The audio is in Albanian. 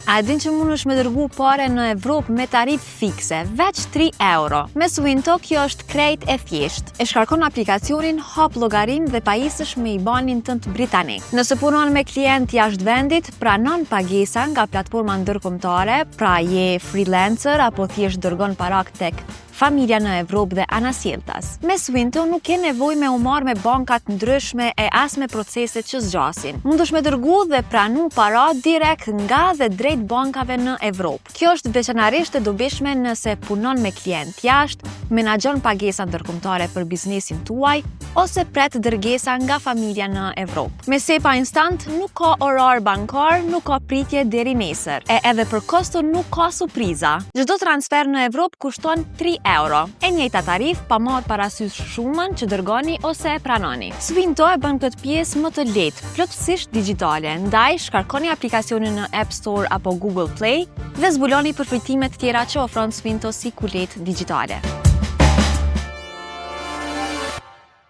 A din që mundesh me dërgu pare në Evropë me tarifë fikse, veç 3 euro. Me Swinto kjo është krejt e thjesht. E shkarkon aplikacionin, hap llogarinë dhe pajisësh me IBAN-in tënd britanik. Nëse punon me klient jashtë vendit, pranon pagesa nga platforma ndërkombëtare, pra je freelancer apo thjesht dërgon parak tek familja në Evropë dhe anasjelltas. Me Swinto nuk ke nevojë me u marrë me bankat ndryshme e as me proceset që zgjasin. Mundesh me dërgu dhe pranu para direkt nga dhe drejt bankave në Evropë. Kjo është veçanërisht e dobishme nëse punon me klient jashtë, menaxhon pagesa ndërkombëtare për biznesin tuaj ose pret dërgesa nga familja në Evropë. Me SEPA Instant nuk ka orar bankar, nuk ka pritje deri nesër. Edhe për koston nuk ka surpriza. Çdo transfer në Evropë kushton 3 euro. E njëjta tarifë pa marrë parasysh shumën që dërgoni ose e pranoni. Swinto e bën këtë pjesë më të lehtë, plotësisht digjitale. Ndaj shkarkoni aplikacionin në App Store apo Google Play dhe zbuloni përfitimet tjera që ofron Swinto si kulet digjitale.